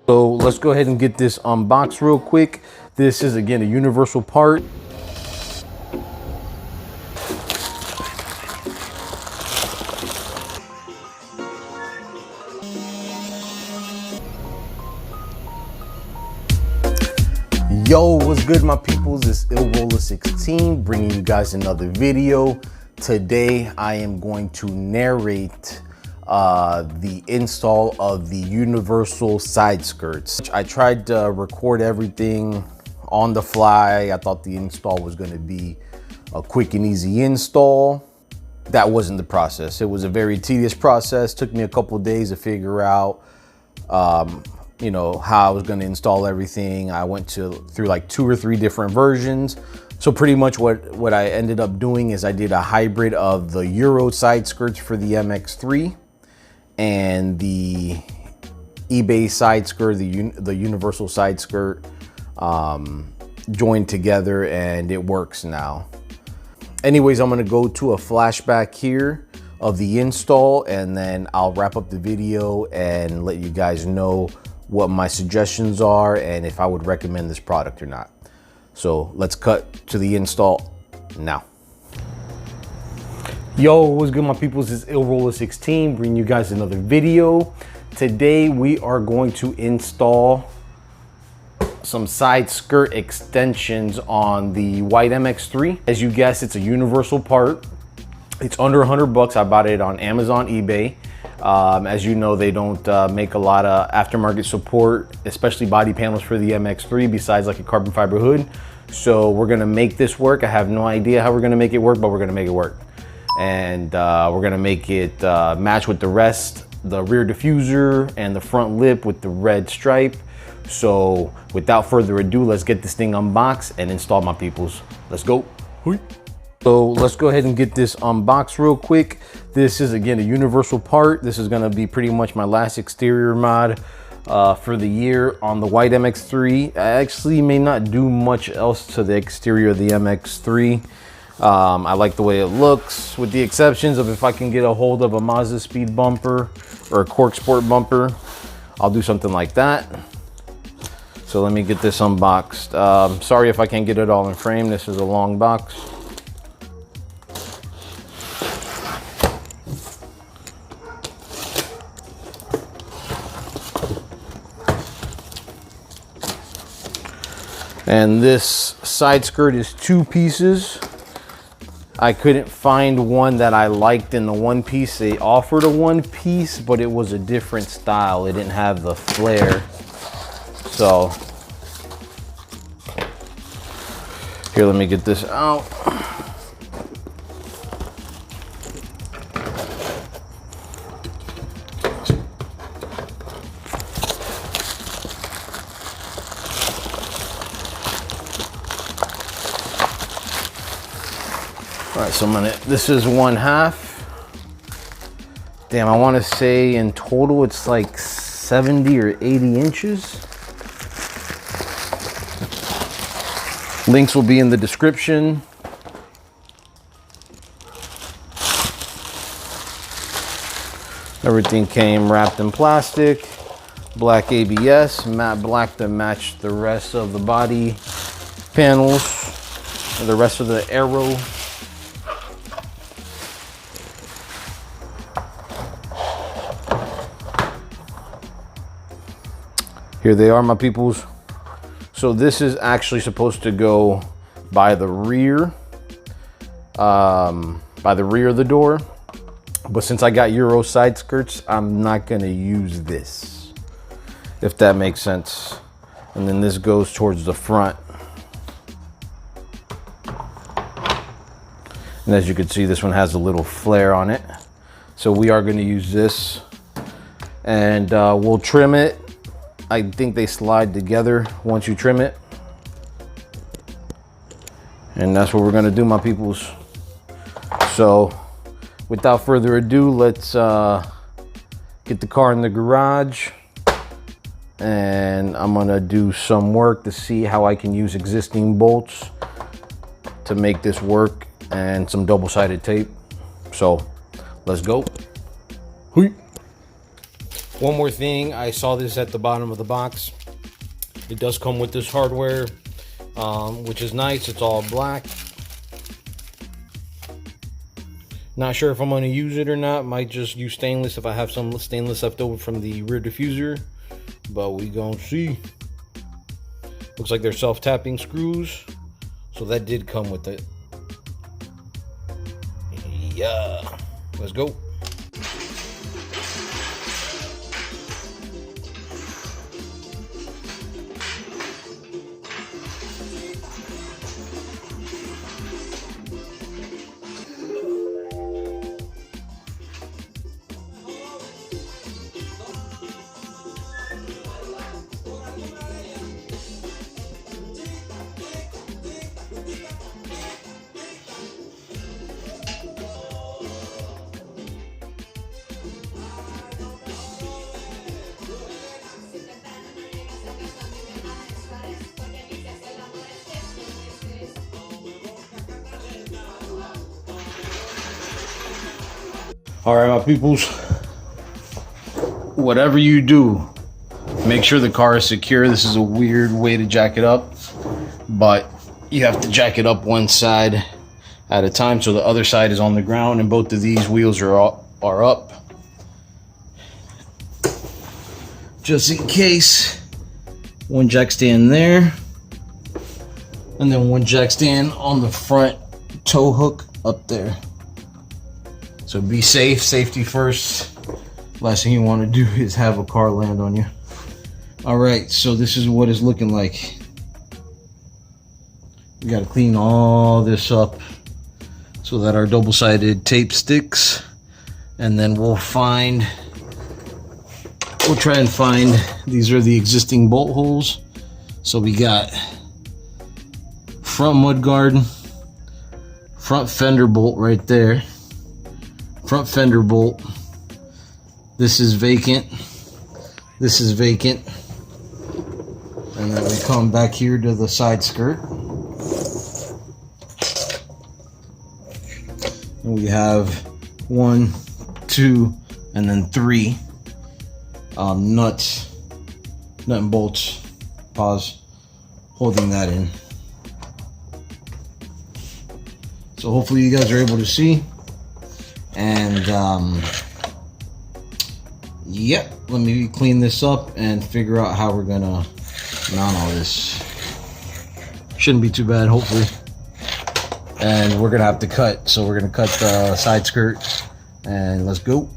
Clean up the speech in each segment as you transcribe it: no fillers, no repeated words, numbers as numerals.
So let's go ahead and get this unboxed real quick. This is again a universal part. Yo, what's good my peoples? It's IllRoller16 bringing you guys another video. Today I am going to narrate the install of the universal side skirts. I tried to record everything on the fly. I thought the install was going to be a quick and easy install. That wasn't the process. It was a very tedious process. Took me a couple of days to figure out you know, how I was going to install everything. I went through like 2 or 3 different versions. So pretty much what I ended up doing is I did a hybrid of the Euro side skirts for the MX3 and the eBay side skirt, the universal side skirt, joined together, and it works now. Anyways, I'm going to go to a flashback here of the install, and then I'll wrap up the video and let you guys know what my suggestions are and if I would recommend this product or not. So let's cut to the install now. Yo, what's good my peoples? It's IllRoller16 bringing you guys another video. Today we are going to install some side skirt extensions on the white MX3. As you guessed, it's a universal part. It's under 100 bucks. I bought it on Amazon, eBay. As you know, they don't make a lot of aftermarket support, especially body panels for the MX3, besides like a carbon fiber hood. So we're gonna make this work. I have no idea how we're gonna make it work, but we're gonna make it work. And we're gonna make it match with the rest, the rear diffuser and the front lip with the red stripe. So without further ado, let's get this thing unboxed and install my peoples. Let's go. So let's go ahead and get this unboxed real quick. This is again a universal part. This is gonna be pretty much my last exterior mod for the year on the white MX3. I actually may not do much else to the exterior of the MX3. I like the way it looks, with the exceptions of if I can get a hold of a Mazda speed bumper or a Cork Sport bumper, I'll do something like that. So let me get this unboxed. Sorry if I can't get it all in frame. This is a long box. And this side skirt is 2 pieces. I couldn't find one that I liked in the one piece. They offered a one piece, but it was a different style. It didn't have the flare. So, here, let me get this out. All right, so this is 1/2. Damn, I want to say in total it's like 70 or 80 inches. Links will be in the description. Everything came wrapped in plastic, black ABS, matte black to match the rest of the body panels, and the rest of the aero. Here they are, my peoples. So this is actually supposed to go by the rear of the door. But since I got Euro side skirts, I'm not gonna use this, if that makes sense. And then this goes towards the front. And as you can see, this one has a little flare on it. So we are gonna use this, and we'll trim it. I think they slide together once you trim it. And that's what we're gonna do, my peoples. So without further ado, let's get the car in the garage. And I'm gonna do some work to see how I can use existing bolts to make this work, and some double-sided tape. So let's go. One more thing, I saw this at the bottom of the box. It does come with this hardware, which is nice. It's all black. Not sure if I'm going to use it or not. Might just use stainless if I have some stainless left over from the rear diffuser. But we gonna see. Looks like they're self-tapping screws. So that did come with it. Yeah. Let's go. All right, my peoples, whatever you do, make sure the car is secure. This is a weird way to jack it up, but you have to jack it up one side at a time so the other side is on the ground and both of these wheels are up. Just in case, one jack stand there, and then one jack stand on the front tow hook up there. So be safe, safety first. Last thing you want to do is have a car land on you. All right, so this is what it's looking like. We got to clean all this up so that our double-sided tape sticks, and then we'll try and find, these are the existing bolt holes. So we got front mudguard, front fender bolt right there. Front fender bolt. This is vacant. This is vacant. And then we come back here to the side skirt. And we have 1, 2, and then 3 nut and bolts. Pause. Holding that in. So hopefully you guys are able to see. And yep, let me clean this up and figure out how we're gonna mount all this. Shouldn't be too bad, hopefully. And we're gonna have to cut, so we're gonna cut the side skirt and let's go.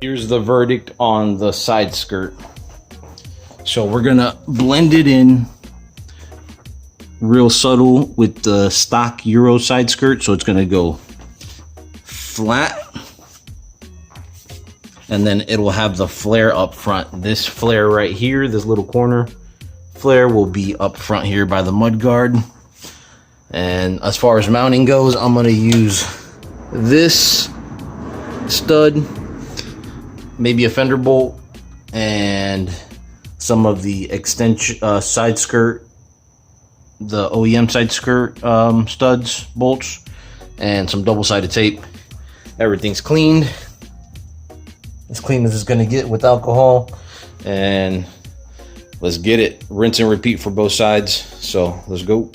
Here's the verdict on the side skirt. So we're gonna blend it in real subtle with the stock Euro side skirt. So it's gonna go flat, and then it will have the flare up front. This flare right here, this little corner flare, will be up front here by the mudguard. And as far as mounting goes, I'm gonna use this stud, maybe a fender bolt, and some of the extension side skirt, the OEM side skirt studs, bolts, and some double-sided tape. Everything's cleaned, as clean as it's gonna get with alcohol, and let's get it. Rinse and repeat for both sides. So let's go.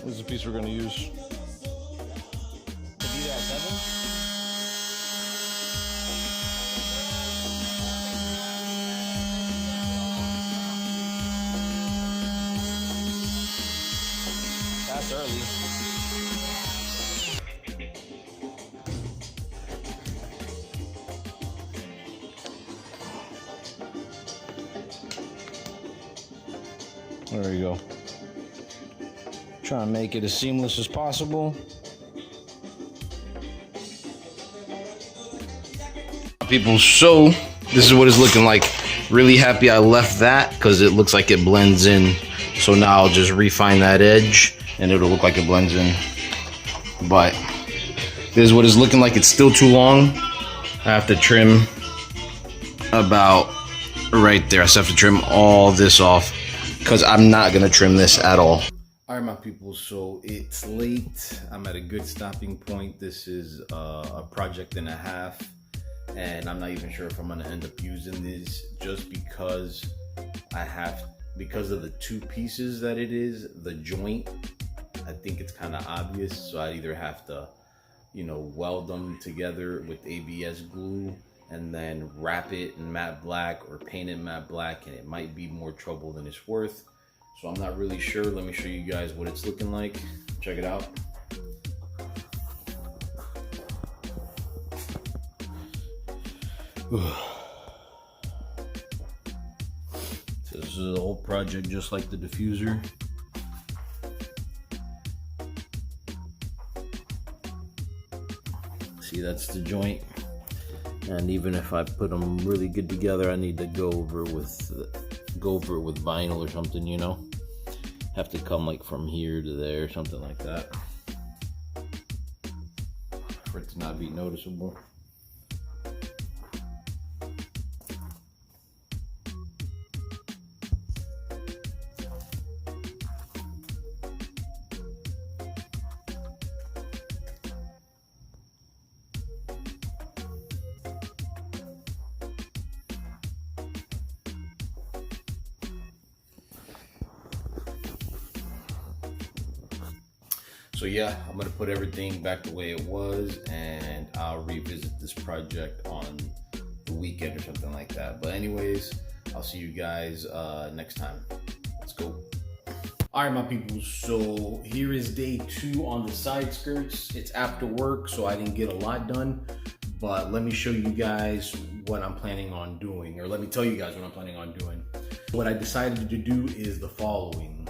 This is the piece we're going to use. That's early. There we go. Try and make it as seamless as possible. People, so this is what it's looking like. Really happy I left that because it looks like it blends in. So now I'll just refine that edge and it'll look like it blends in. But this is what it's looking like. It's still too long. I have to trim about right there. I still have to trim all this off because I'm not gonna trim this at all. All right, my people, so it's late. I'm at a good stopping point. This is a project and a half, and I'm not even sure if I'm gonna end up using this just because because of the two pieces that it is, the joint, I think it's kind of obvious. So I either have to, you know, weld them together with ABS glue and then wrap it in matte black or paint it matte black, and it might be more trouble than it's worth. So I'm not really sure. Let me show you guys what it's looking like. Check it out. So this is the whole project just like the diffuser. See, that's the joint. And even if I put them really good together, I need to go over it with vinyl or something, you know. Have to come like from here to there, something like that, for it to not be noticeable. So yeah, I'm gonna put everything back the way it was, and I'll revisit this project on the weekend or something like that. But anyways, I'll see you guys next time. Let's go. All right, my people, so here is day 2 on the side skirts. It's after work, so I didn't get a lot done, but let me show you guys what I'm planning on doing, or let me tell you guys what I'm planning on doing. What I decided to do is the following.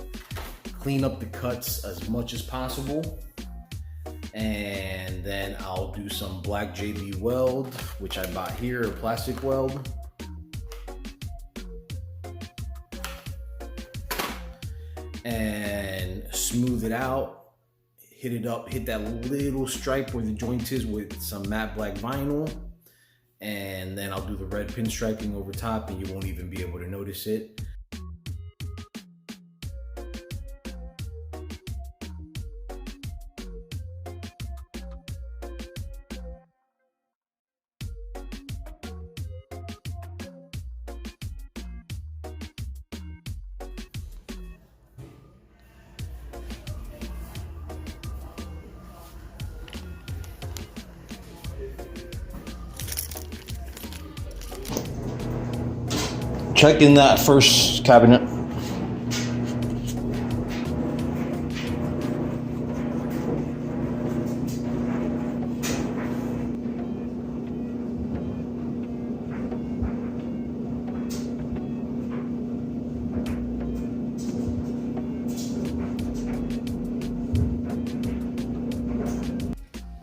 Clean up the cuts as much as possible, and then I'll do some black JB weld, which I bought here, a plastic weld. And smooth it out, hit it up, hit that little stripe where the joint is with some matte black vinyl, and then I'll do the red pinstriping over top, and you won't even be able to notice it. Check in that first cabinet. All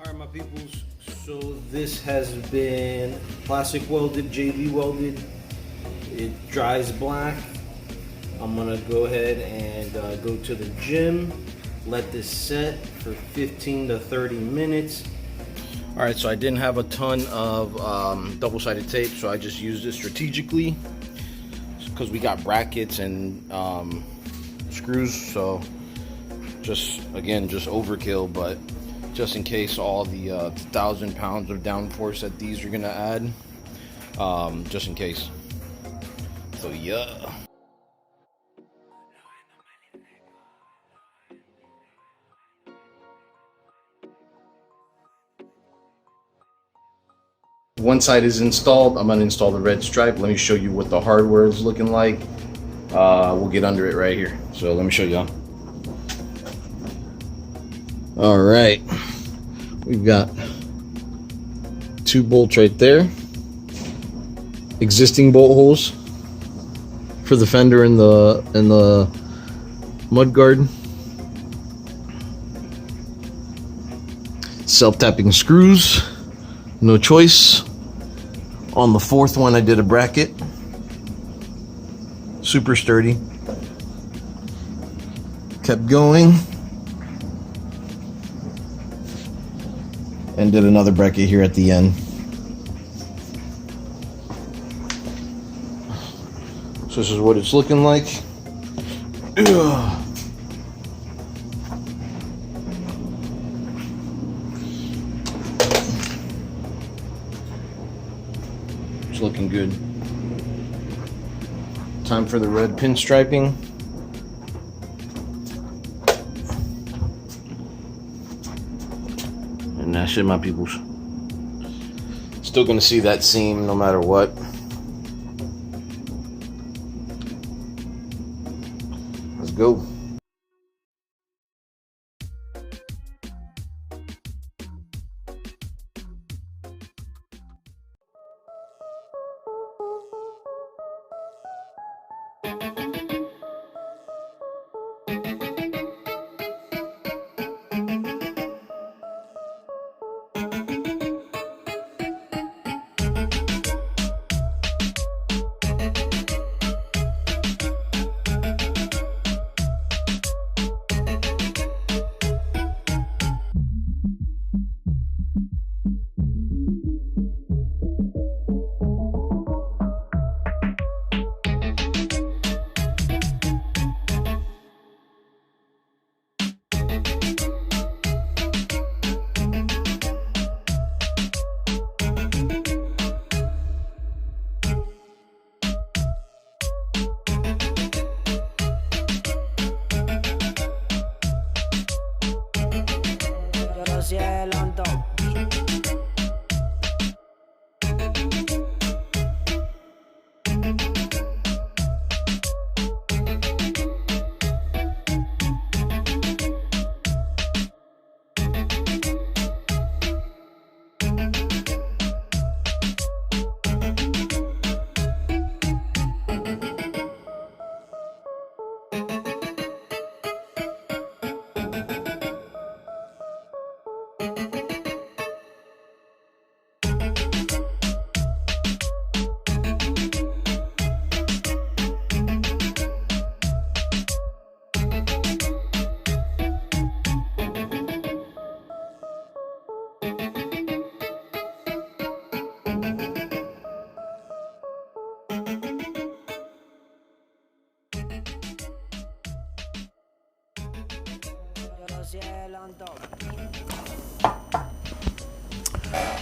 right, my peoples, so this has been plastic welded, JB welded. It dries black. I'm gonna go ahead and go to the gym, let this set for 15 to 30 minutes. All right, so I didn't have a ton of double-sided tape, so I just used it strategically because we got brackets and screws, so just overkill, but just in case all the 1,000 pounds of downforce that these are gonna add, just in case. So yeah. One side is installed. I'm gonna install the red stripe. Let me show you what the hardware is looking like. We'll get under it right here. So let me show y'all. All right, we've got 2 bolts right there. Existing bolt holes for the fender and the mudguard, self-tapping screws, no choice. On the fourth one I did a bracket, super sturdy. Kept going and did another bracket here at the end. So this is what it's looking like. Ugh. It's looking good. Time for the red pinstriping. And that's it, my peoples. Still gonna see that seam no matter what. Let's go.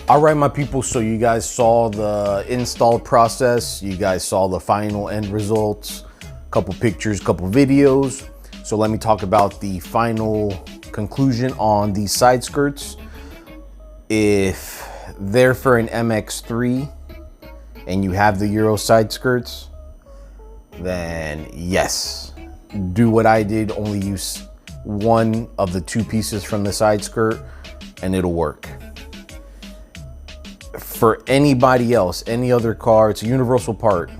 All right, my people, so you guys saw the install process. You guys saw the final end results, a couple pictures, couple videos. So let me talk about the final conclusion on these side skirts. If they're for an MX3 and you have the Euro side skirts, then yes, do what I did, only use one of the two pieces from the side skirt and it'll work. For anybody else, any other car, it's a universal part,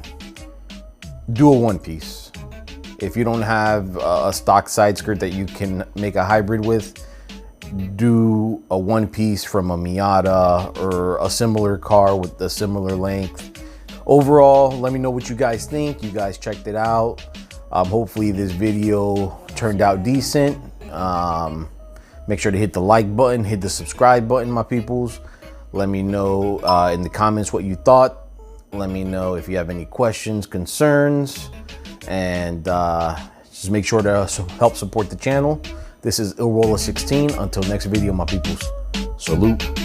do a one piece. If you don't have a stock side skirt that you can make a hybrid with, do a one piece from a Miata or a similar car with a similar length. Overall, let me know what you guys think. You guys checked it out. Hopefully this video turned out decent. Make sure to hit the like button, hit the subscribe button, my peoples. Let me know in the comments what you thought. Let me know if you have any questions, concerns, and just make sure to help support the channel. This is Roller 16. Until next video, my peoples. Salute.